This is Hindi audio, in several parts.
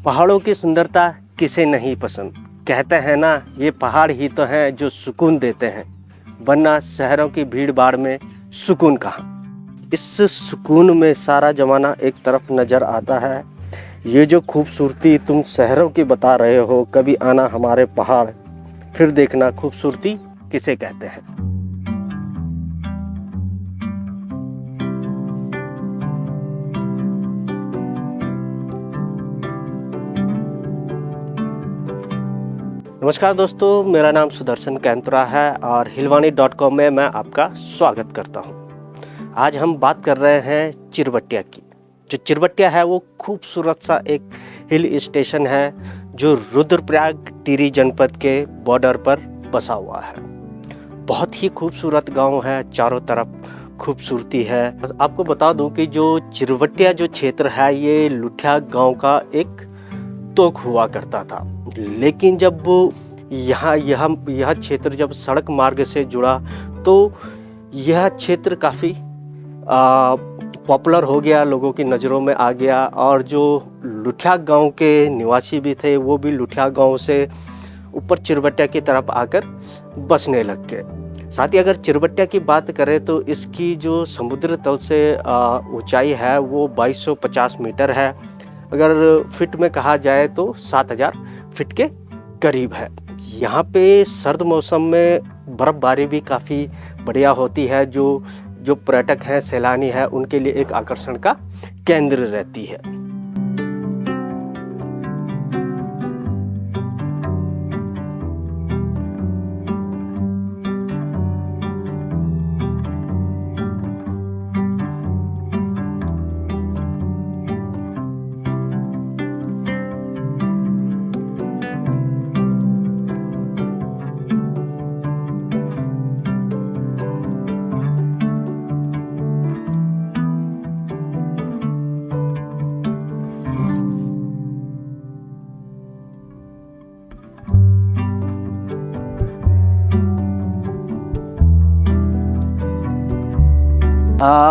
पहाड़ों की सुंदरता किसे नहीं पसंद। कहते हैं ना, ये पहाड़ ही तो हैं जो सुकून देते हैं, वरना शहरों की भीड़ भाड़ में सुकून कहाँ। इस सुकून में सारा जमाना एक तरफ नज़र आता है। ये जो खूबसूरती तुम शहरों की बता रहे हो, कभी आना हमारे पहाड़, फिर देखना खूबसूरती किसे कहते हैं। नमस्कार दोस्तों, मेरा नाम सुदर्शन कैंतुरा है और हिलवानी.com में मैं आपका स्वागत करता हूं। आज हम बात कर रहे हैं चिरबटिया की। जो चिरबटिया है वो खूबसूरत सा एक हिल स्टेशन है जो रुद्रप्रयाग टिहरी जनपद के बॉर्डर पर बसा हुआ है। बहुत ही खूबसूरत गांव है, चारों तरफ खूबसूरती है। आपको बता दूं कि जो चिरबटिया जो क्षेत्र है ये लुठिया गांव का एक तोक हुआ करता था, लेकिन जब यह क्षेत्र जब सड़क मार्ग से जुड़ा तो यह क्षेत्र काफ़ी पॉपुलर हो गया, लोगों की नज़रों में आ गया। और जो लुठिया गांव के निवासी भी थे वो भी लुठिया गांव से ऊपर चिरबटिया की तरफ आकर बसने लग गए। साथ ही अगर चिरबटिया की बात करें तो इसकी जो समुद्र तल से ऊंचाई है वो 2250 मीटर है। अगर फिट में कहा जाए तो 7000 फिट के करीब है। यहाँ पे सर्द मौसम में बर्फ़बारी भी काफ़ी बढ़िया होती है, जो पर्यटक हैं, सैलानी हैं, उनके लिए एक आकर्षण का केंद्र रहती है।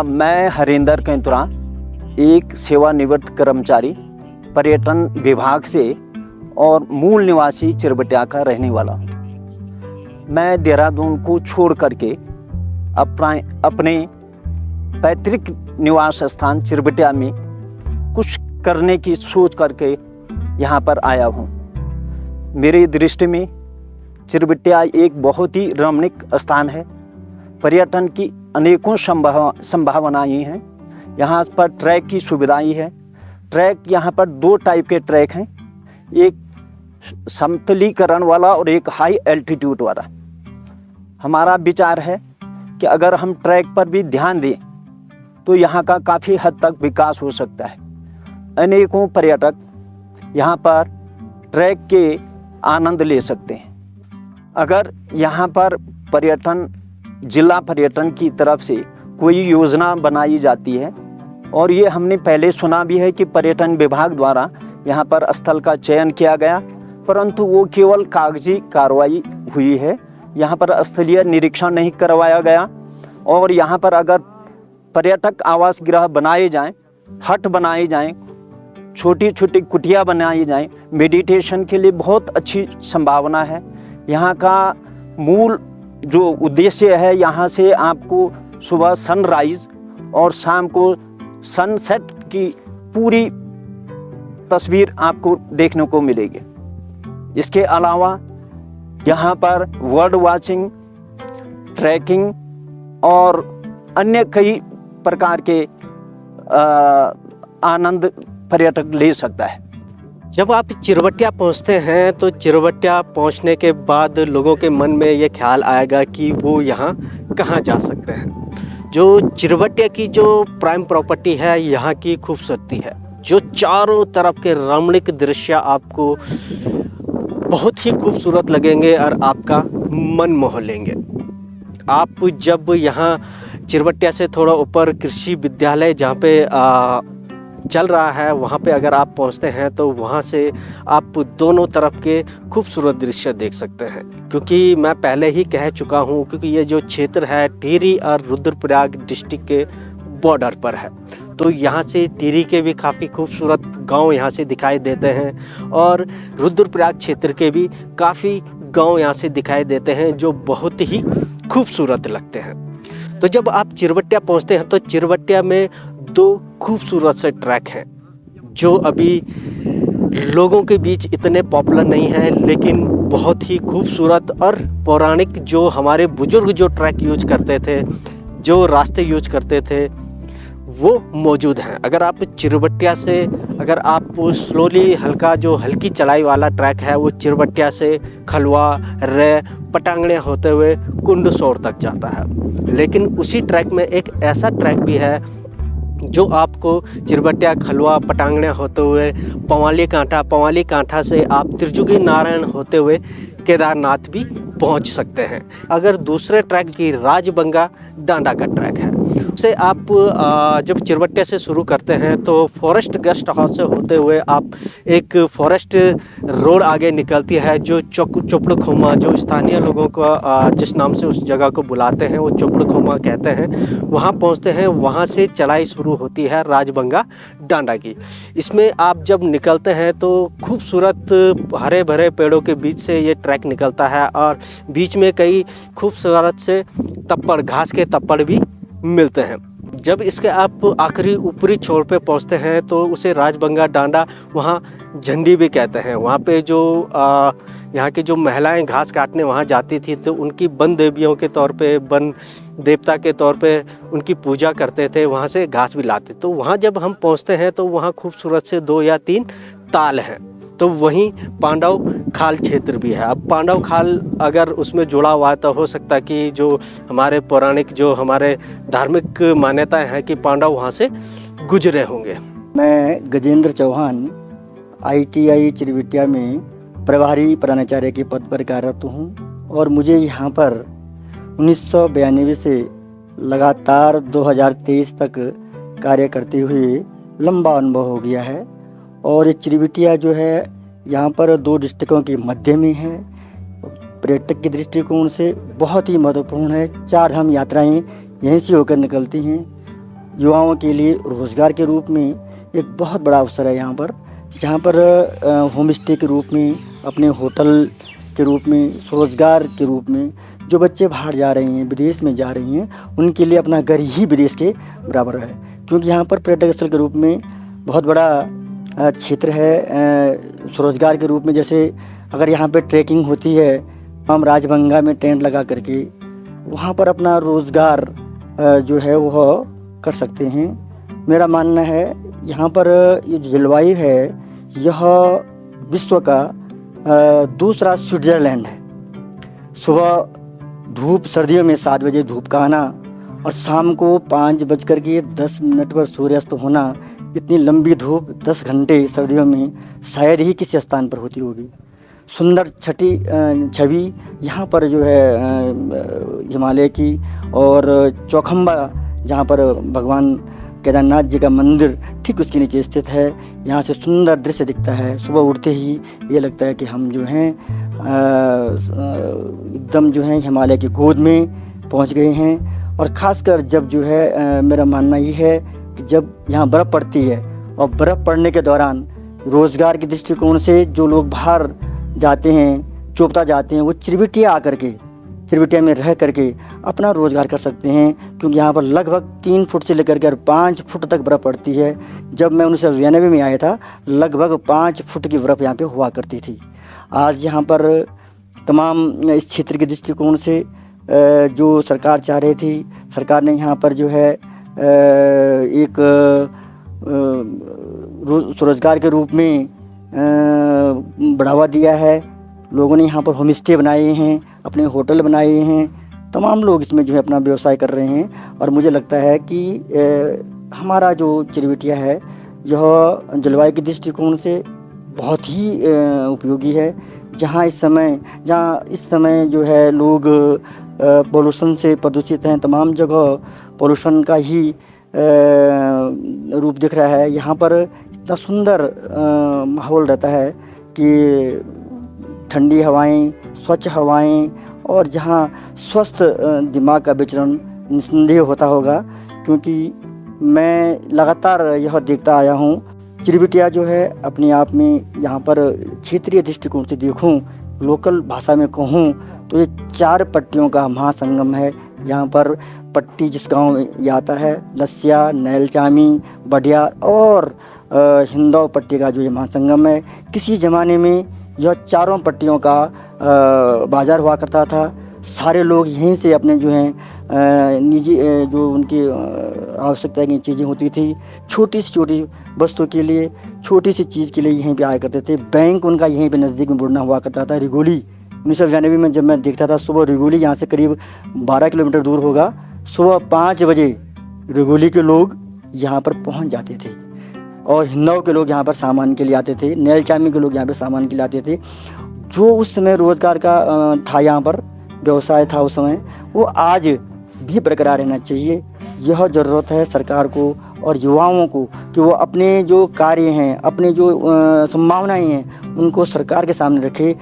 मैं हरिंदर कैंतुरा, एक सेवानिवृत्त कर्मचारी पर्यटन विभाग से और मूल निवासी चिरबटिया का रहने वाला हूँ। मैं देहरादून को छोड़ करके अपने पैतृक निवास स्थान चिरबटिया में कुछ करने की सोच करके यहाँ पर आया हूँ। मेरी दृष्टि में चिरबटिया एक बहुत ही रमणीक स्थान है। पर्यटन की अनेकों संभावनाएं हैं। यहाँ पर ट्रैक की सुविधाएं है। ट्रैक यहाँ पर 2 टाइप के ट्रैक हैं, एक समतलीकरण वाला और एक हाई एल्टीट्यूड वाला। हमारा विचार है कि अगर हम ट्रैक पर भी ध्यान दें तो यहाँ का काफ़ी हद तक विकास हो सकता है। अनेकों पर्यटक यहाँ पर ट्रैक के आनंद ले सकते हैं। अगर यहाँ पर जिला पर्यटन की तरफ से कोई योजना बनाई जाती है, और ये हमने पहले सुना भी है कि पर्यटन विभाग द्वारा यहाँ पर स्थल का चयन किया गया, परंतु वो केवल कागजी कार्रवाई हुई है। यहाँ पर स्थलीय निरीक्षण नहीं करवाया गया। और यहाँ पर अगर पर्यटक आवास गृह बनाए जाएं, हट बनाए जाएं, छोटी छोटी कुटिया बनाई जाएं, मेडिटेशन के लिए बहुत अच्छी संभावना है। यहाँ का मूल जो उद्देश्य है, यहाँ से आपको सुबह सनराइज और शाम को सनसेट की पूरी तस्वीर आपको देखने को मिलेगी। इसके अलावा यहाँ पर बर्ड वाचिंग, ट्रैकिंग और अन्य कई प्रकार के आनंद पर्यटक ले सकता है। जब आप चिरबटिया पहुंचते हैं तो चिरबटिया पहुंचने के बाद लोगों के मन में ये ख्याल आएगा कि वो यहाँ कहाँ जा सकते हैं। जो चिरबटिया की जो प्राइम प्रॉपर्टी है, यहाँ की खूबसूरती है, जो चारों तरफ के रमणीक दृश्य आपको बहुत ही खूबसूरत लगेंगे और आपका मन मोह लेंगे। आप जब यहाँ चिरबटिया से थोड़ा ऊपर कृषि विद्यालय जहाँ पे चल रहा है, वहाँ पे अगर आप पहुँचते हैं तो वहाँ से आप दोनों तरफ के खूबसूरत दृश्य देख सकते हैं। क्योंकि मैं पहले ही कह चुका हूँ, क्योंकि ये जो क्षेत्र है टिहरी और रुद्रप्रयाग डिस्ट्रिक्ट के बॉर्डर पर है, तो यहाँ से टिहरी के भी काफ़ी खूबसूरत गांव यहाँ से दिखाई देते हैं और रुद्रप्रयाग क्षेत्र के भी काफ़ी गांव यहाँ से दिखाई देते हैं जो बहुत ही खूबसूरत लगते हैं। तो जब आप चिरबटिया पहुँचते हैं तो चिरबटिया में दो खूबसूरत से ट्रैक हैं जो अभी लोगों के बीच इतने पॉपुलर नहीं हैं, लेकिन बहुत ही खूबसूरत और पौराणिक जो हमारे बुजुर्ग जो ट्रैक यूज करते थे, जो रास्ते यूज करते थे, वो मौजूद हैं। अगर आप चिरबटिया से अगर आप स्लोली हल्की चढ़ाई वाला ट्रैक है वो चिरबटिया से खलवा रे पटांगणे होते हुए कुंडसौर तक जाता है। लेकिन उसी ट्रैक में एक ऐसा ट्रैक भी है जो आपको चिरबटिया खलवा पटांगणे होते हुए पवाली कांठा से आप त्रिजुगी नारायण होते हुए केदारनाथ भी पहुंच सकते हैं। अगर दूसरे ट्रैक की राजबंगा डांडा का ट्रैक है, उसे आप जब चिरबटिया से शुरू करते हैं तो फॉरेस्ट गेस्ट हाउस से होते हुए आप एक फॉरेस्ट रोड आगे निकलती है जो चोपड़खोमा, जो स्थानीय लोगों का जिस नाम से उस जगह को बुलाते हैं वो चोपड़खोमा कहते हैं, वहाँ पहुँचते हैं। वहाँ से चढ़ाई शुरू होती है राजबंगा डांडा की। इसमें आप जब निकलते हैं तो खूबसूरत हरे भरे पेड़ों के बीच से ये ट्रैक निकलता है और बीच में कई खूबसूरत से तप्पड़, घास के तप्पड़ भी मिलते हैं। जब इसके आप आखिरी ऊपरी छोर पे पहुंचते हैं तो उसे राजबंगा डांडा वहाँ झंडी भी कहते हैं। वहाँ पे जो यहाँ की जो महिलाएं घास काटने वहाँ जाती थी तो उनकी वन देवियों के तौर पे, वन देवता के तौर पे उनकी पूजा करते थे, वहाँ से घास भी लाते। तो वहाँ जब हम पहुँचते हैं तो वहाँ खूबसूरत से 2 या 3 ताल हैं। तो वहीं पांडव खाल क्षेत्र भी है। अब पांडव खाल अगर उसमें जुड़ा हुआ है तो हो सकता है कि जो हमारे पौराणिक, जो हमारे धार्मिक मान्यताएं हैं कि पांडव वहाँ से गुजरे होंगे। मैं गजेंद्र चौहान ITI चिरबटिया में प्रभारी प्रधानाचार्य के पद पर कार्यरत हूँ और मुझे यहाँ पर 1992 से लगातार 2023 तक कार्य करते हुए लंबा अनुभव हो गया है। और ये चिरबटिया जो है यहाँ पर 2 डिस्ट्रिक्टों के मध्य में है। पर्यटक के दृष्टिकोण से बहुत ही महत्वपूर्ण है। 4 धाम यात्राएं यहीं से होकर निकलती हैं। युवाओं के लिए रोज़गार के रूप में एक बहुत बड़ा अवसर है यहाँ पर, जहाँ पर होम स्टे के रूप में, अपने होटल के रूप में, स्वरोजगार के रूप में जो बच्चे बाहर जा रहे हैं, विदेश में जा रही हैं, उनके लिए अपना घर ही विदेश के बराबर है। क्योंकि यहाँ पर पर्यटक स्थल के रूप में बहुत बड़ा क्षेत्र है। स्वरोजगार के रूप में जैसे अगर यहाँ पे ट्रैकिंग होती है, हम राजबंगा में टेंट लगा करके वहाँ पर अपना रोज़गार जो है वह कर सकते हैं। मेरा मानना है यहाँ पर ये जो जलवायु है यह विश्व का दूसरा स्विट्ज़रलैंड है। सुबह धूप, सर्दियों में 7 बजे धूप का आना और शाम को 5:10 पर सूर्यास्त होना, इतनी लंबी धूप 10 घंटे सर्दियों में शायद ही किसी स्थान पर होती होगी। सुंदर छवि यहाँ पर जो है हिमालय की, और चौखंबा जहाँ पर भगवान केदारनाथ जी का मंदिर ठीक उसके नीचे स्थित है। यहाँ से सुंदर दृश्य दिखता है। सुबह उठते ही ये लगता है कि हम जो हैं एकदम जो है हिमालय की गोद में पहुँच गए हैं। और ख़ासकर जब जो है मेरा मानना ये है कि जब यहाँ बर्फ़ पड़ती है और बर्फ़ पड़ने के दौरान रोज़गार के दृष्टिकोण से जो लोग बाहर जाते हैं, चोपता जाते हैं, वो चिरबटिया आकर के, चिरबटिया में रह करके अपना रोज़गार कर सकते हैं। क्योंकि यहाँ पर लगभग 3 फुट से लेकर के 5 फुट तक बर्फ़ पड़ती है। जब मैं 1992 में आया था लगभग 5 फुट की बर्फ़ यहाँ पे हुआ करती थी। आज यहाँ पर तमाम इस क्षेत्र के दृष्टिकोण से जो सरकार चाह रही थी, सरकार ने यहाँ पर जो है एक स्वरोजगार के रूप में बढ़ावा दिया है। लोगों ने यहाँ पर होम स्टे बनाए हैं, अपने होटल बनाए हैं, तमाम लोग इसमें जो है अपना व्यवसाय कर रहे हैं। और मुझे लगता है कि हमारा जो चिरबटिया है यह जलवायु के दृष्टिकोण से बहुत ही उपयोगी है। जहाँ इस समय जो है लोग पोल्यूशन से प्रदूषित हैं, तमाम जगह पोल्यूशन का ही रूप दिख रहा है। यहाँ पर इतना सुंदर माहौल रहता है कि ठंडी हवाएं, स्वच्छ हवाएं, और जहाँ स्वस्थ दिमाग का विचरण निस्संदेह होता होगा। क्योंकि मैं लगातार यह देखता आया हूँ। चिरबटिया जो है अपने आप में यहाँ पर क्षेत्रीय दृष्टिकोण से देखूँ, लोकल भाषा में कहूँ तो ये 4 पट्टियों का महासंगम है। यहाँ पर पट्टी जिस गांव में ये आता है, लस्या, नैलचामी, बढ़िया और हिंदौ पट्टी का जो ये महासंगम है। किसी ज़माने में यह चारों पट्टियों का बाज़ार हुआ करता था। सारे लोग यहीं से अपने जो हैं निजी जो उनकी आवश्यकता की चीज़ें होती थी, छोटी से छोटी वस्तु के लिए, छोटी सी चीज़ के लिए यहीं पे आया करते थे। बैंक उनका यहीं पे नज़दीक में बुड़ना हुआ करता था। रिगोली 1992 में जब मैं देखता था, सुबह रिगोली यहाँ से करीब 12 किलोमीटर दूर होगा, सुबह 5 बजे रिगोली के लोग यहाँ पर पहुँच जाते थे और हिन्नौ के लोग यहाँ पर सामान के लिए आते थे, नैलचामी के लोग यहाँ पर सामान के लिए आते थे। जो उस समय रोज़गार का था, यहाँ पर व्यवसाय था उस समय, वो आज भी बरकरार रहना चाहिए। यह ज़रूरत है सरकार को और युवाओं को कि वो अपने जो कार्य हैं, अपने जो संभावनाएं हैं, उनको सरकार के सामने रखे।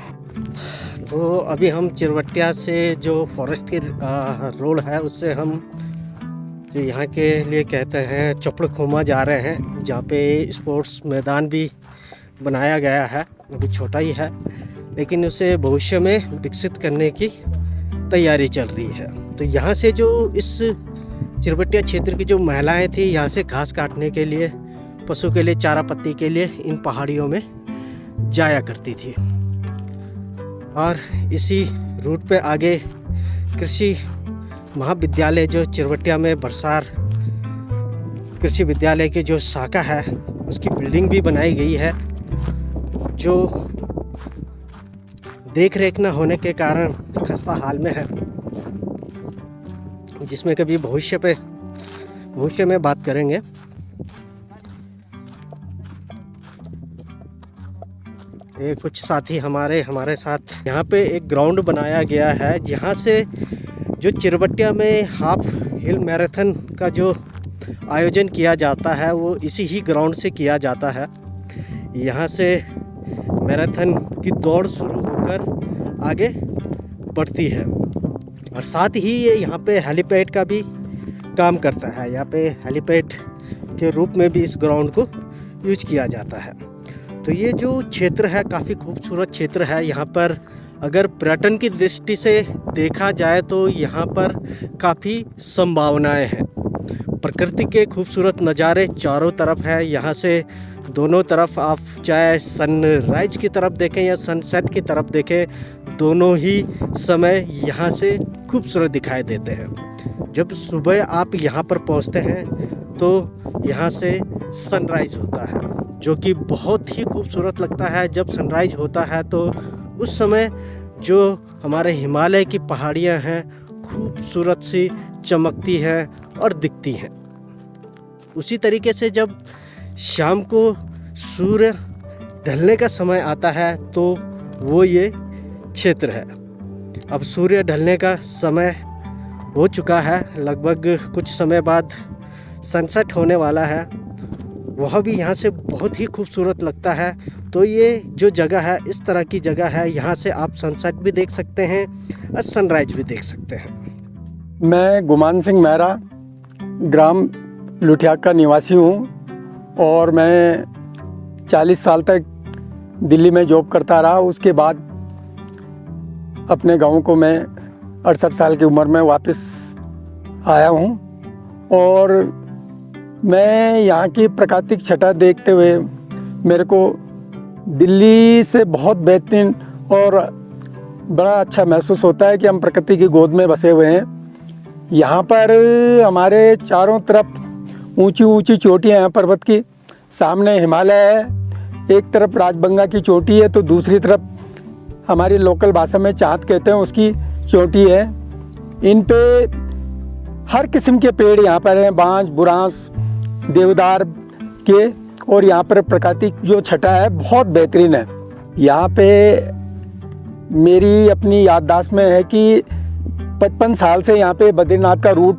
तो अभी हम चिरबटिया से जो फॉरेस्ट की रोड है उससे हम जो यहाँ के लिए कहते हैं चपड़खोमा जा रहे हैं, जहाँ पे स्पोर्ट्स मैदान भी बनाया गया है। अभी छोटा ही है लेकिन उसे भविष्य में विकसित करने की तैयारी चल रही है। तो यहाँ से जो इस चिरबटिया क्षेत्र की जो महिलाएं थी, यहाँ से घास काटने के लिए, पशु के लिए चारा पत्ती के लिए इन पहाड़ियों में जाया करती थी। और इसी रूट पे आगे कृषि महाविद्यालय जो चिरबटिया में बरसार कृषि विद्यालय की जो शाखा है उसकी बिल्डिंग भी बनाई गई है, जो देख रेख न होने के कारण खस्ता हाल में है, जिसमें कभी भविष्य में बात करेंगे। ये कुछ साथी हमारे साथ यहाँ पे एक ग्राउंड बनाया गया है, जहाँ से जो चिरबटिया में हाफ हिल मैराथन का जो आयोजन किया जाता है वो इसी ही ग्राउंड से किया जाता है। यहाँ से मैराथन की दौड़ शुरू होकर आगे बढ़ती है और साथ ही ये यहाँ पे हेलीपैड का भी काम करता है। यहाँ पे हेलीपैड के रूप में भी इस ग्राउंड को यूज किया जाता है। तो ये जो क्षेत्र है काफ़ी खूबसूरत क्षेत्र है। यहाँ पर अगर पर्यटन की दृष्टि से देखा जाए तो यहाँ पर काफ़ी संभावनाएं हैं। प्रकृति के खूबसूरत नज़ारे चारों तरफ है। यहाँ से दोनों तरफ आप चाहे सनराइज की तरफ देखें या सनसेट की तरफ देखें, दोनों ही समय यहाँ से खूबसूरत दिखाई देते हैं। जब सुबह आप यहाँ पर पहुँचते हैं तो यहाँ से सनराइज होता है, जो कि बहुत ही खूबसूरत लगता है। जब सनराइज होता है तो उस समय जो हमारे हिमालय की पहाड़ियाँ हैं खूबसूरत सी चमकती हैं और दिखती हैं। उसी तरीके से जब शाम को सूर्य ढलने का समय आता है तो वो ये क्षेत्र है। अब सूर्य ढलने का समय हो चुका है, लगभग कुछ समय बाद सनसेट होने वाला है। वह भी यहाँ से बहुत ही खूबसूरत लगता है। तो ये जो जगह है इस तरह की जगह है, यहाँ से आप सनसेट भी देख सकते हैं और सनराइज भी देख सकते हैं। मैं गुमान सिंह मेहरा ग्राम लुठियाक का निवासी हूँ और मैं 40 साल तक दिल्ली में जॉब करता रहा। उसके बाद अपने गांव को मैं 68 साल की उम्र में वापस आया हूँ और मैं यहाँ की प्राकृतिक छटा देखते हुए मेरे को दिल्ली से बहुत बेहतरीन और बड़ा अच्छा महसूस होता है कि हम प्रकृति की गोद में बसे हुए हैं। यहाँ पर हमारे चारों तरफ ऊंची ऊंची चोटियाँ हैं पर्वत की, सामने हिमालय है, एक तरफ राजबंगा की चोटी है तो दूसरी तरफ हमारी लोकल भाषा में चाँद कहते हैं उसकी चोटी है। इन पे हर किस्म के पेड़ यहाँ पर हैं, बांज, बुरांस, देवदार के, और यहाँ पर प्राकृतिक जो छटा है बहुत बेहतरीन है। यहाँ पे मेरी अपनी याददाश्त में है कि 55 साल से यहाँ पे बद्रीनाथ का रूट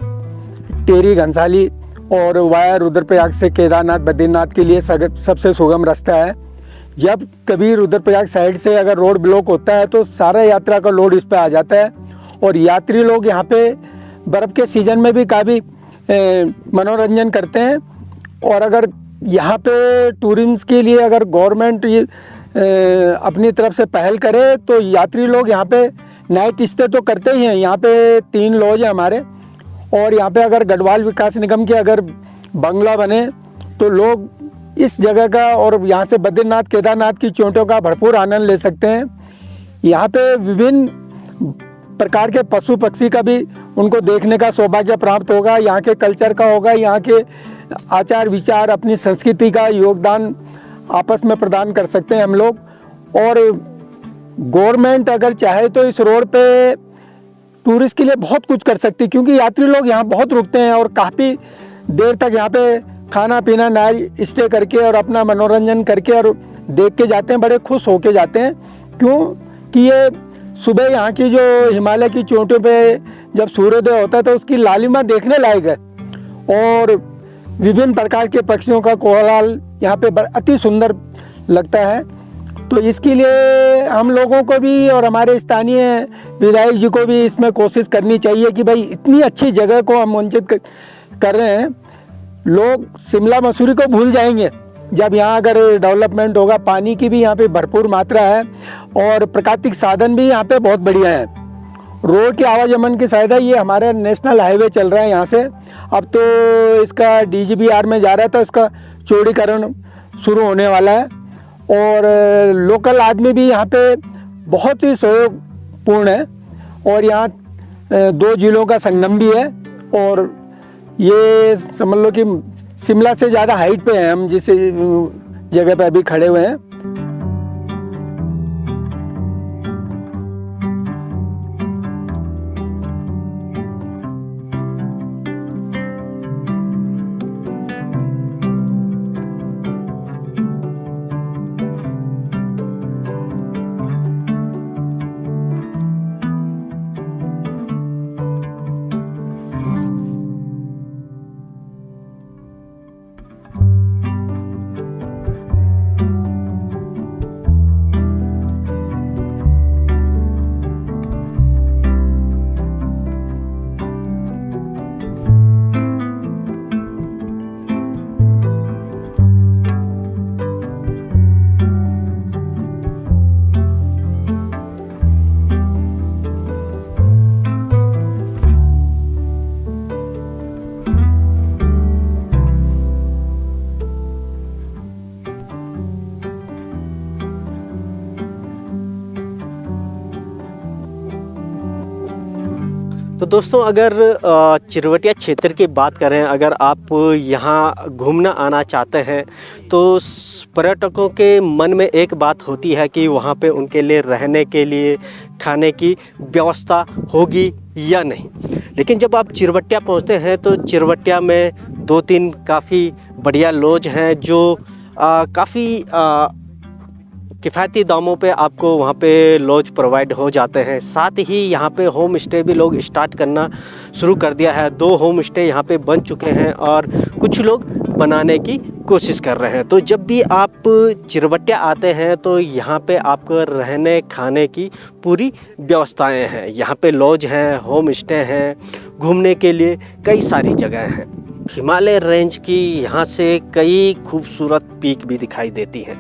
टेरी घनसाली और वाया रुद्रप्रयाग से केदारनाथ बद्रीनाथ के लिए सबसे सुगम रास्ता है। जब कभी रुद्रप्रयाग साइड से अगर रोड ब्लॉक होता है तो सारा यात्रा का लोड इस पे आ जाता है और यात्री लोग यहाँ पे बर्फ़ के सीज़न में भी काफ़ी मनोरंजन करते हैं। और अगर यहाँ पे टूरिज्म के लिए अगर गवर्नमेंट अपनी तरफ से पहल करे तो यात्री लोग यहाँ पे नाइट स्टे तो करते ही हैं। यहाँ पे 3 लॉज हैं हमारे, और यहाँ पे अगर गढ़वाल विकास निगम के अगर बंगला बने तो लोग इस जगह का और यहाँ से बद्रीनाथ केदारनाथ की चोटियों का भरपूर आनंद ले सकते हैं। यहाँ पे विभिन्न प्रकार के पशु पक्षी का भी उनको देखने का सौभाग्य प्राप्त होगा। यहाँ के कल्चर का होगा, यहाँ के आचार विचार, अपनी संस्कृति का योगदान आपस में प्रदान कर सकते हैं हम लोग। और गवर्नमेंट अगर चाहे तो इस रोड पे टूरिस्ट के लिए बहुत कुछ कर सकती है, क्योंकि यात्री लोग यहाँ बहुत रुकते हैं और काफ़ी देर तक यहाँ पे खाना पीना नाइट स्टे करके और अपना मनोरंजन करके और देख के जाते हैं, बड़े खुश होके जाते हैं। क्यों कि ये सुबह यहाँ की जो हिमालय की चोटियों पे जब सूर्योदय होता है तो उसकी लालिमा देखने लायक है। और विभिन्न प्रकार के पक्षियों का कोलाहल यहाँ पे अति सुंदर लगता है। तो इसके लिए हम लोगों को भी और हमारे स्थानीय विधायक जी को भी इसमें कोशिश करनी चाहिए कि भाई इतनी अच्छी जगह को हम वंचित कर रहे हैं। लोग शिमला मसूरी को भूल जाएंगे जब यहाँ अगर डेवलपमेंट होगा। पानी की भी यहाँ पे भरपूर मात्रा है और प्राकृतिक साधन भी यहाँ पे बहुत बढ़िया है। रोड के आवागमन की सुविधा, ये हमारे नेशनल हाईवे चल रहा है यहाँ से, अब तो इसका DGBR में जा रहा है तो इसका चौड़ीकरण शुरू होने वाला है। और लोकल आदमी भी यहाँ पे बहुत ही सहयोगपूर्ण है। और यहाँ 2 जिलों का संगम भी है। और ये समझ लो कि शिमला से ज़्यादा हाइट पे हैं हम जिस जगह पे अभी खड़े हुए हैं। तो दोस्तों, अगर चिरवटिया क्षेत्र की बात करें, अगर आप यहाँ घूमना आना चाहते हैं तो पर्यटकों के मन में एक बात होती है कि वहाँ पे उनके लिए रहने के लिए खाने की व्यवस्था होगी या नहीं। लेकिन जब आप चिरवटिया पहुँचते हैं तो चिरवटिया में 2-3 काफ़ी बढ़िया लॉज हैं जो काफ़ी किफ़ायती दामों पे आपको वहाँ पे लॉज प्रोवाइड हो जाते हैं। साथ ही यहाँ पे होम स्टे भी लोग स्टार्ट करना शुरू कर दिया है। 2 होम स्टे यहाँ पे बन चुके हैं और कुछ लोग बनाने की कोशिश कर रहे हैं। तो जब भी आप चिरवटिया आते हैं तो यहाँ पे आपको रहने खाने की पूरी व्यवस्थाएं हैं। यहाँ पे लॉज हैं, होम स्टे हैं, घूमने के लिए कई सारी जगह हैं। हिमालय रेंज की यहाँ से कई खूबसूरत पीक भी दिखाई देती हैं,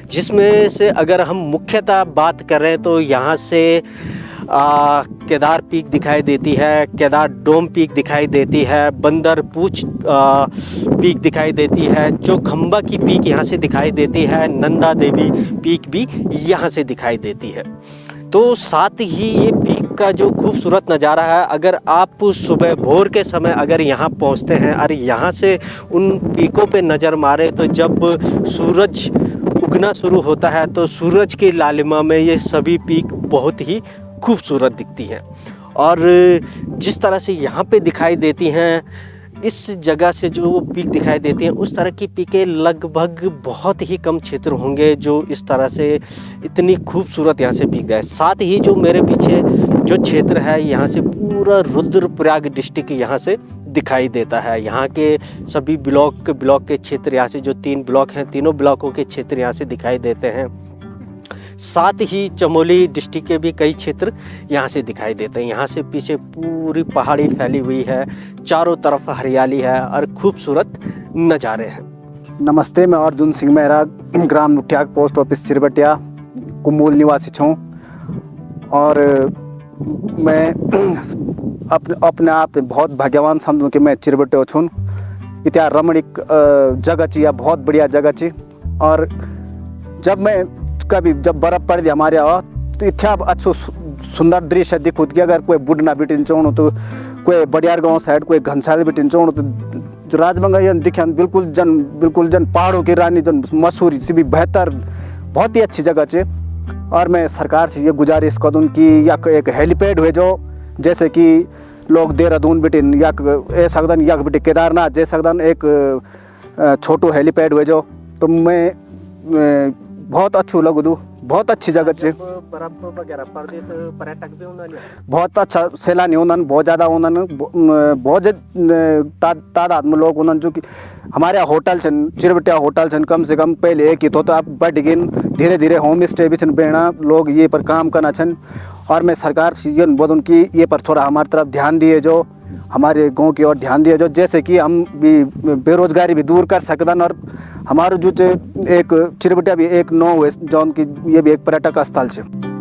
जिसमें से अगर हम मुख्यतः बात करें तो यहाँ से केदार पीक दिखाई देती है, केदार डोम पीक दिखाई देती है, बंदर पूछ पीक दिखाई देती है, चौखंबा की पीक यहाँ से दिखाई देती है, नंदा देवी पीक भी यहाँ से दिखाई देती है। तो साथ ही ये पीक का जो खूबसूरत नज़ारा है, अगर आप सुबह भोर के समय अगर यहाँ पहुँचते हैं और यहाँ से उन पीकों पे नज़र मारें तो जब सूरज उगना शुरू होता है तो सूरज की लालिमा में ये सभी पीक बहुत ही खूबसूरत दिखती हैं। और जिस तरह से यहाँ पे दिखाई देती हैं, इस जगह से जो पीक दिखाई देती हैं, उस तरह की पीकें लगभग बहुत ही कम क्षेत्र होंगे जो इस तरह से इतनी खूबसूरत यहाँ से पीक है। साथ ही जो मेरे पीछे जो क्षेत्र है, यहाँ से पूरा रुद्रप्रयाग डिस्ट्रिक्ट यहाँ से दिखाई देता है। यहाँ के सभी ब्लॉक के क्षेत्र, यहाँ से जो 3 ब्लॉक हैं, तीनों ब्लॉकों के क्षेत्र यहाँ से दिखाई देते हैं। साथ ही चमोली डिस्ट्रिक्ट के भी कई क्षेत्र यहाँ से दिखाई देते हैं। यहाँ से पीछे पूरी पहाड़ी फैली हुई है, चारों तरफ हरियाली है और खूबसूरत नज़ारे हैं। नमस्ते, मैं अर्जुन सिंह मेहरा, ग्राम लुठियाक, पोस्ट ऑफिस चिरबटिया को मूल निवासी छूँ। और मैं अपने आप बहुत भाग्यवान समझूँ कि मैं चिरबटिया छूँ। इतना रमणीक जगह ची, या बहुत बढ़िया जगह ची। और जब बर्फ़ पड़ दी हमारे यहाँ तो इतना अच्छो सुंदर दृश्य दिखुत कि अगर कोई बुढ़ना बिटिन चौण तो कोई बडियार गाँव साइड कोई घनसाल बिटिन चौण तो जो राजबंगा यन दिखन बिल्कुल जन पहाड़ों की रानी, जन मशहूर से भी बेहतर, बहुत ही अच्छी जगह चे। और मैं सरकार से ये गुजारिश कर दूँ कि या एक हेलीपैड हुए जो, जैसे कि लोग देहरादून बिटिन या ए सकदन या बिटिन केदारनाथ जे सकदन, एक छोटो हेलीपैड हुए जो, तो मैं बहुत अच्छू लगू दूँ। बहुत अच्छी जगह चे। बर्फ वगैरह पड़ दी तो पर्यटक भी उन्होंने बहुत अच्छा सैलानी उन्होंने बहुत ज़्यादा उन्होंने बहुत तादाद में लोग उन्होंने, जो कि हमारे यहाँ होटल छन, चिरबटिया होटल छन, कम से कम पहले एक ही तो अब बढ़ गिन, धीरे धीरे होम स्टे भी छन बेना, लोग ये पर काम करना छन। और मैं सरकार से ये बोलूँ कि ये पर थोड़ा हमारी तरफ ध्यान दिए, जो हमारे गांव की ओर ध्यान दिए, जो जैसे कि हम भी बेरोजगारी भी दूर कर सकदन। और हमारे जो एक चिरबटिया भी एक नौ हुए जौन की ये भी एक पर्यटक स्थल है।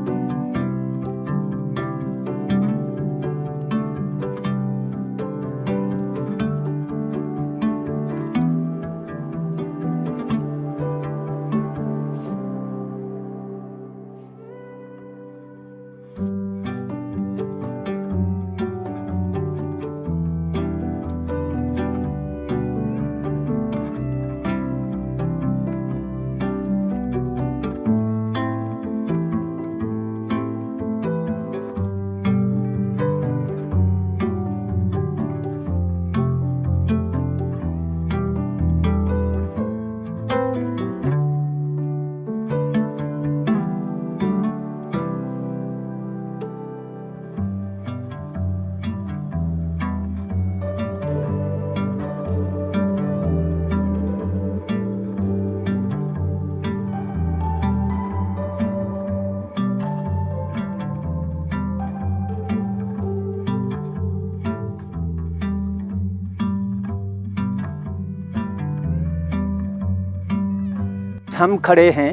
हम खड़े हैं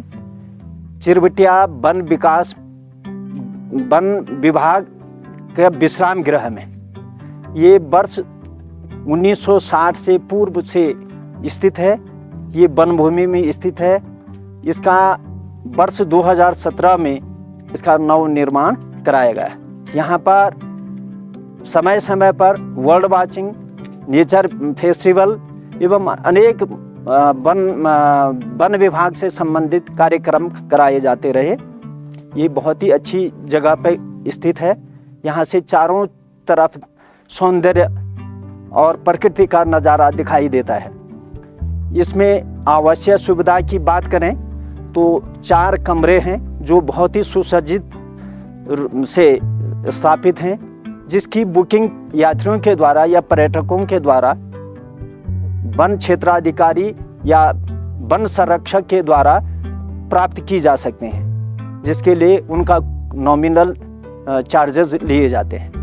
चिरबटिया वन विभाग के विश्राम गृह में। ये वर्ष 1960 से पूर्व से स्थित है। ये वन भूमि में स्थित है। इसका वर्ष 2017 में इसका नव निर्माण कराया गया है। यहाँ पर समय समय पर वर्ल्ड वाचिंग, नेचर फेस्टिवल एवं अनेक वन विभाग से संबंधित कार्यक्रम कराए जाते रहे। ये बहुत ही अच्छी जगह पे स्थित है। यहाँ से चारों तरफ सौंदर्य और प्रकृति का नज़ारा दिखाई देता है। इसमें आवश्यक सुविधा की बात करें तो 4 कमरे हैं जो बहुत ही सुसज्जित से स्थापित हैं, जिसकी बुकिंग यात्रियों के द्वारा या पर्यटकों के द्वारा वन क्षेत्राधिकारी या वन संरक्षक के द्वारा प्राप्त की जा सकते हैं, जिसके लिए उनका नॉमिनल चार्जेस लिए जाते हैं।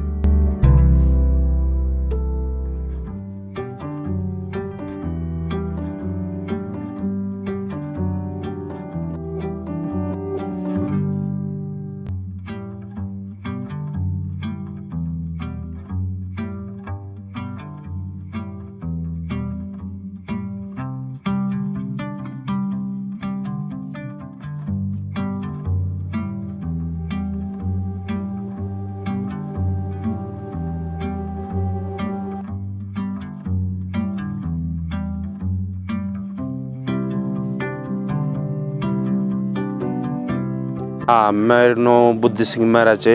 हाँ, मेरा नाम बुद्धि सिंह मेहरा चे।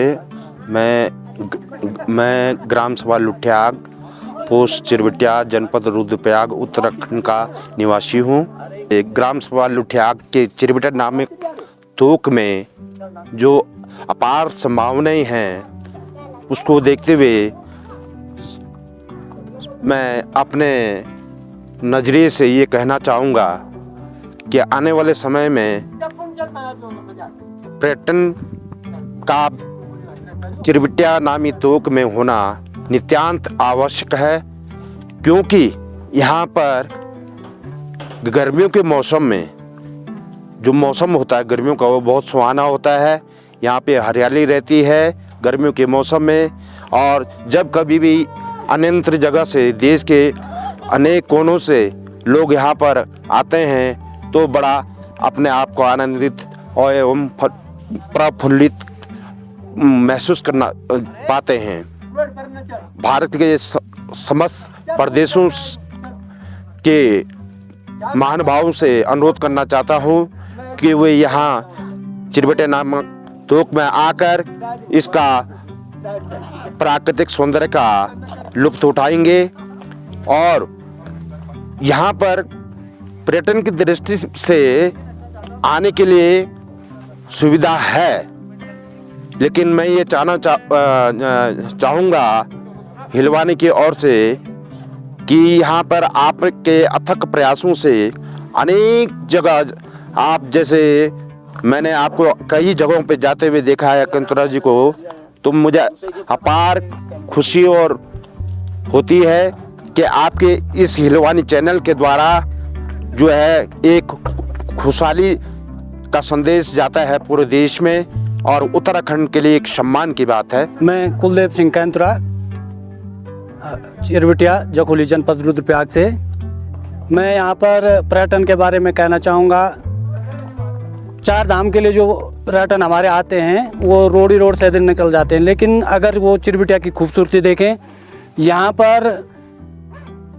मैं ग्राम सभा लुठियाक, पोस्ट चिरबटिया, जनपद रुद्रप्रयाग, उत्तराखंड का निवासी हूँ। ग्राम सभा लुठियाक के चिरबटिया नामक तोक में जो अपार संभावनाएं हैं, उसको देखते हुए मैं अपने नज़रिए से ये कहना चाहूँगा कि आने वाले समय में पर्यटन का चिरबटिया नामी तोक में होना नितांत आवश्यक है, क्योंकि यहाँ पर गर्मियों के मौसम में जो मौसम होता है गर्मियों का वो बहुत सुहाना होता है। यहाँ पे हरियाली रहती है गर्मियों के मौसम में, और जब कभी भी अन्यंत्र जगह से देश के अनेक कोनों से लोग यहाँ पर आते हैं तो बड़ा अपने आप को आनंदित और एवं प्रफुल्लित महसूस करना पाते हैं। भारत के समस्त प्रदेशों के महानुभावों से अनुरोध करना चाहता हूँ कि वे यहाँ चिरबटिया नामक तोक में आकर इसका प्राकृतिक सौंदर्य का लुत्फ उठाएंगे। और यहाँ पर पर्यटन की दृष्टि से आने के लिए सुविधा है, लेकिन मैं ये चाहूँगा हिलवानी की ओर से कि यहाँ पर आपके अथक प्रयासों से अनेक जगह, आप जैसे मैंने आपको कई जगहों पे जाते हुए देखा है कंतुरा जी को, तो मुझे अपार खुशी और होती है कि आपके इस हिलवानी चैनल के द्वारा जो है एक खुशहाली का संदेश जाता है पूरे देश में, और उत्तराखंड के लिए एक सम्मान की बात है। मैं कुलदेव सिंह कैंतुरा, चिरबटिया जखोली जनपद रुद्रप्रयाग से। मैं यहाँ पर पर्यटन के बारे में कहना चाहूँगा। 4 धाम के लिए जो पर्यटन हमारे आते हैं वो रोड से दिन निकल जाते हैं, लेकिन अगर वो चिरबटिया की खूबसूरती देखें, यहाँ पर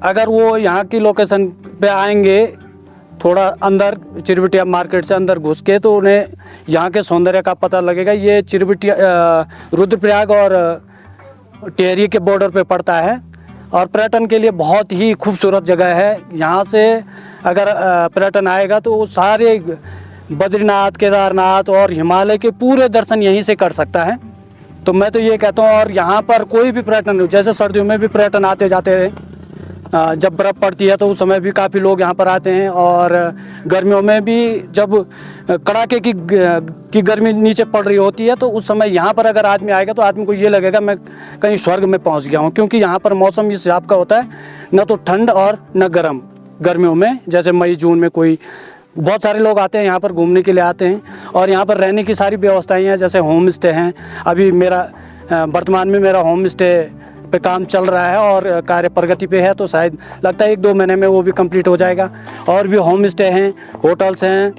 अगर वो यहाँ की लोकेशन पे आएंगे थोड़ा अंदर चिरबटिया मार्केट से अंदर घुस के, तो उन्हें यहाँ के सौंदर्य का पता लगेगा। ये चिरबटिया रुद्रप्रयाग और टिहरी के बॉर्डर पे पड़ता है और पर्यटन के लिए बहुत ही खूबसूरत जगह है। यहाँ से अगर पर्यटन आएगा तो वो सारे बद्रीनाथ, केदारनाथ और हिमालय के पूरे दर्शन यहीं से कर सकता है। तो मैं तो ये कहता हूँ, और यहाँ पर कोई भी पर्यटन, जैसे सर्दियों में भी पर्यटन आते जाते हैं, जब बर्फ़ पड़ती है तो उस समय भी काफ़ी लोग यहाँ पर आते हैं, और गर्मियों में भी जब कड़ाके की गर्मी नीचे पड़ रही होती है तो उस समय यहाँ पर अगर आदमी आएगा तो आदमी को ये लगेगा मैं कहीं स्वर्ग में पहुँच गया हूँ, क्योंकि यहाँ पर मौसम इस हिसाब का होता है, न तो ठंड और न गर्म। गर्मियों में जैसे मई जून में कोई बहुत सारे लोग आते हैं यहाँ पर घूमने के लिए आते हैं, और यहाँ पर रहने की सारी व्यवस्थाएँ हैं, जैसे होम स्टे हैं। अभी मेरा वर्तमान में मेरा होम स्टे पे काम चल रहा है और कार्य प्रगति पे है, तो शायद लगता है 1-2 महीने में वो भी कंप्लीट हो जाएगा। और भी होम स्टे हैं, होटल्स हैं,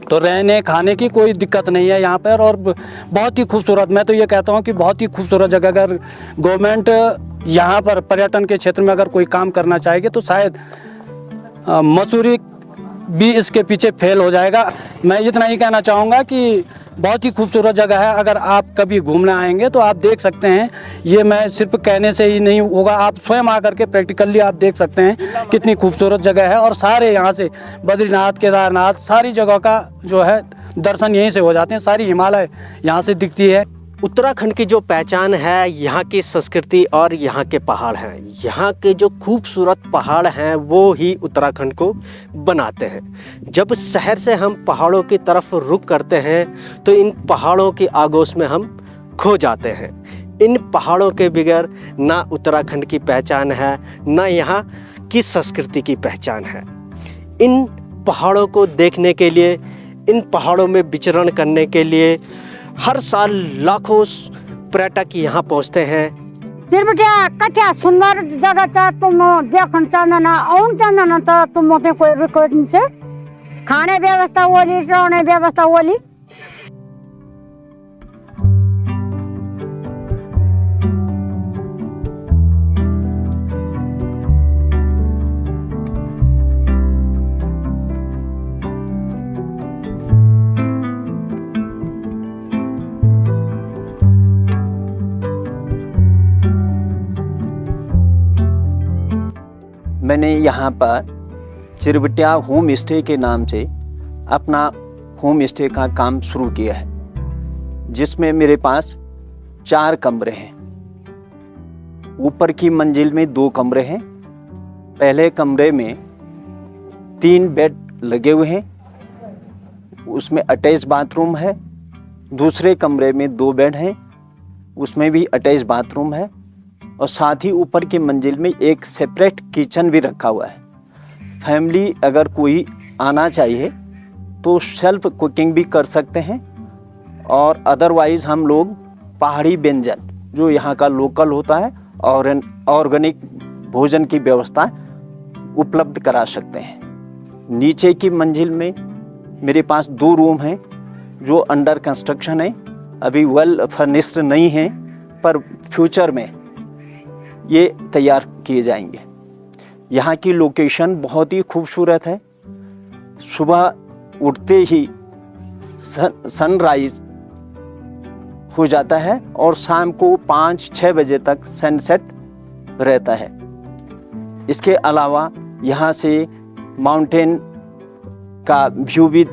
तो रहने खाने की कोई दिक्कत नहीं है यहाँ पर। और बहुत ही खूबसूरत, मैं तो ये कहता हूँ कि बहुत ही खूबसूरत जगह। अगर गवर्नमेंट यहाँ पर पर्यटन के क्षेत्र में अगर कोई काम करना चाहेगी तो शायद मसूरी भी इसके पीछे फेल हो जाएगा। मैं इतना ही कहना चाहूँगा कि बहुत ही खूबसूरत जगह है। अगर आप कभी घूमने आएंगे तो आप देख सकते हैं, ये मैं सिर्फ कहने से ही नहीं होगा, आप स्वयं आकर के प्रैक्टिकली आप देख सकते हैं कितनी खूबसूरत जगह है। और सारे यहाँ से बद्रीनाथ, केदारनाथ, सारी जगह का जो है दर्शन यहीं से हो जाते हैं, सारी हिमालय यहाँ से दिखती है। उत्तराखंड की जो पहचान है यहाँ की संस्कृति और यहाँ के पहाड़ हैं। यहाँ के जो खूबसूरत पहाड़ हैं वो ही उत्तराखंड को बनाते हैं। जब शहर से हम पहाड़ों की तरफ रुख करते हैं तो इन पहाड़ों की आगोश में हम खो जाते हैं। इन पहाड़ों के बगैर ना उत्तराखंड की पहचान है, ना यहाँ की संस्कृति की पहचान है। इन पहाड़ों को देखने के लिए, इन पहाड़ों में विचरण करने के लिए हर साल लाखों पर्यटक यहाँ पहुँचते हैं। चिरबटिया कच्चा सुंदर जगह छ, तुम देखन चाहना आउन चाहना तो तुम कोई रिकॉर्डिंग से खाने व्यवस्था वाली, रहने व्यवस्था वाली। मैंने यहाँ पर चिरबटिया होम स्टे के नाम से अपना होम स्टे का काम शुरू किया है, जिसमें मेरे पास 4 कमरे हैं। ऊपर की मंजिल में 2 कमरे हैं। पहले कमरे में 3 बेड लगे हुए हैं, उसमें अटैच बाथरूम है दूसरे कमरे में 2 बेड हैं, उसमें भी अटैच बाथरूम है और साथ ही ऊपर की मंजिल में एक सेपरेट किचन भी रखा हुआ है। फैमिली अगर कोई आना चाहिए तो सेल्फ कुकिंग भी कर सकते हैं और अदरवाइज़ हम लोग पहाड़ी व्यंजन जो यहाँ का लोकल होता है और ऑर्गेनिक भोजन की व्यवस्था उपलब्ध करा सकते हैं। नीचे की मंजिल में मेरे पास 2 रूम हैं जो अंडर कंस्ट्रक्शन है, अभी वेल फर्निश्ड नहीं हैं, पर फ्यूचर में ये तैयार किए जाएंगे। यहाँ की लोकेशन बहुत ही खूबसूरत है। सुबह उठते ही सनराइज हो जाता है और शाम को 5-6 बजे तक सनसेट रहता है। इसके अलावा यहाँ से माउंटेन का व्यू भी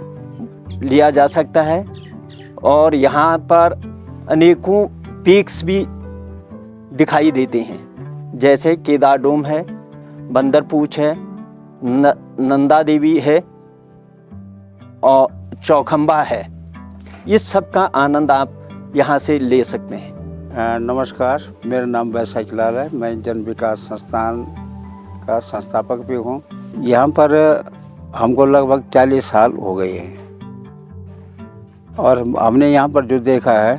लिया जा सकता है और यहाँ पर अनेकों पीक्स भी दिखाई देते हैं, जैसे केदार डोम है, बंदरपूछ है, नंदा देवी है और चौखंबा है। इस सब का आनंद आप यहाँ से ले सकते हैं। नमस्कार, मेरा नाम वैशाख लाल है। मैं जन विकास संस्थान का संस्थापक भी हूँ। यहाँ पर हमको लगभग 40 साल हो गए हैं और हमने यहाँ पर जो देखा है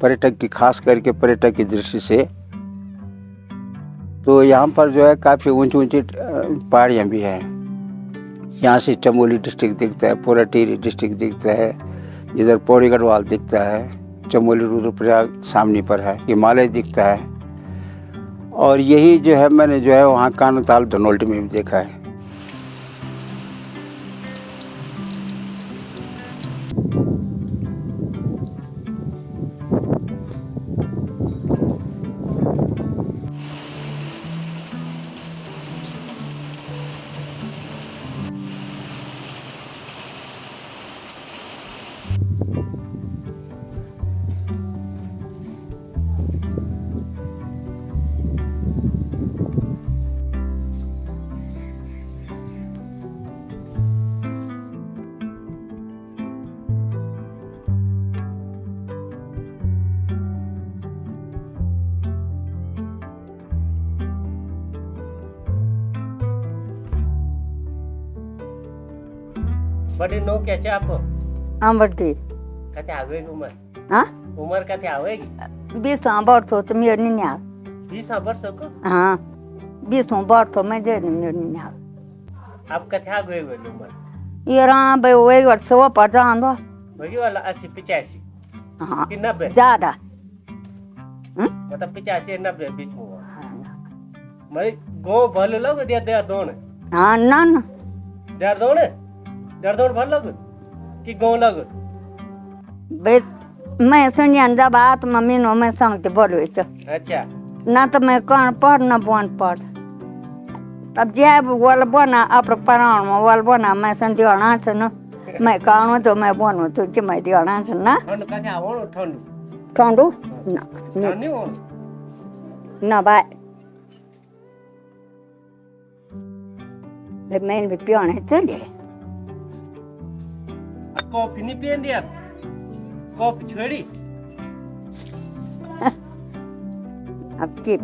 पर्यटक की, खास करके पर्यटक की दृष्टि से, तो यहाँ पर जो है काफ़ी ऊंची ऊंची पहाड़ियाँ भी हैं। यहाँ से चमोली डिस्ट्रिक्ट दिखता है, पूराटीरी डिस्ट्रिक्ट दिखता है, इधर पौड़ी गढ़वाल दिखता है, चमोली रुद्रप्रयाग सामने पर है, हिमालय दिखता है। और यही जो है मैंने जो है वहाँ कानताल धनोल्टी में भी देखा है। बड़ी नो क्या चाप आंबरती कते आवेगी उम्र? हाँ उम्र कते आवेगी? 20 वर्ष हो तो मेरे नहीं आ 20 वर्ष को? हाँ 20 वर्ष हो मैं दे मेरे नहीं आ आप कते आवेगी उम्र? ये रहा भाई वही वर्ष वो पर जान दो वही वाला 80-85 हाँ कि 90 ज्यादा मतलब 85-90 बीच में हुआ। मैं गो भल लोग दे दोन हाँ ना ना दर भल लोग कि गो लोग भाई मैं सुनियन जब बात मम्मी नो मैं संगते बोलो इच अच्छा ना तो मैं कौन पढ़ ना बोन पढ़ तब जब वाल बना आप पढ़ाओ में वाल बना मैं संति वाला से ना मैं कौन तो मैं बोनो तो जी मैं दिवाना से ना ठंड कते आवो ठंड ठंडू ना नहीं हो ना बाय मैं भी पियोने चले कॉफी नहीं पियन दिया कॉफी छोड़ी अब की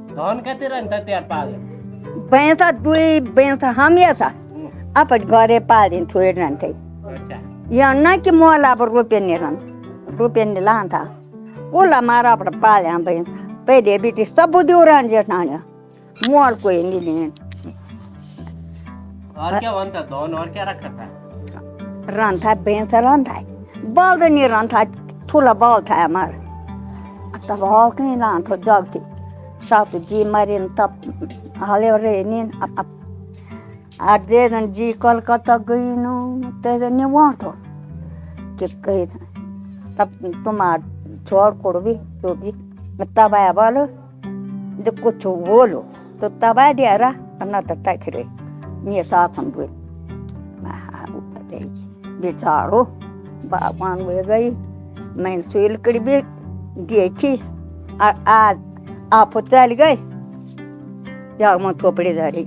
धन कते रहता त्यार पाल भैंसा दुई भैंसा हम ऐसा आप घरे पालिन थोड़े रहते अच्छा यहाँ ना कि मोला पर रुपये नहीं लान था ओला मारा पर पाले हम भैंसा पहले बेटी सब बुद्धि उड़ान जेठना मोल कोई नहीं लेन और क्या बनता धन और क्या रखा था? रन था भैंसा रन था बल्द नहीं रन था थोड़ा बल था हमारा तब हक नहीं लान तो जगती साथ जी मरीन तब हाले रे नीन अब आज दिन जी कलकत्ता गई नो ते नहीं वहाँ तो कि कही तब तुम्हार छोड़ कोड़ भी तो भी तब आया बोलो जब कुछ बोलो तो तब आ दिया रहा ना तो टैक रे ये साथ हम हुए बेचारो भगवान हुए गई मैंने सुई लकड़ी भी दी थी आज आप चल गए या मैं थोपड़ी जा रही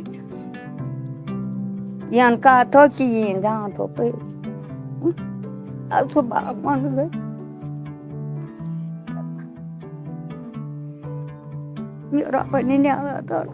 यहाँ कहा तो कि जहाँ थोपड़ी अब तो बाप मान गए। मेरा बनी नहीं आ रहा था।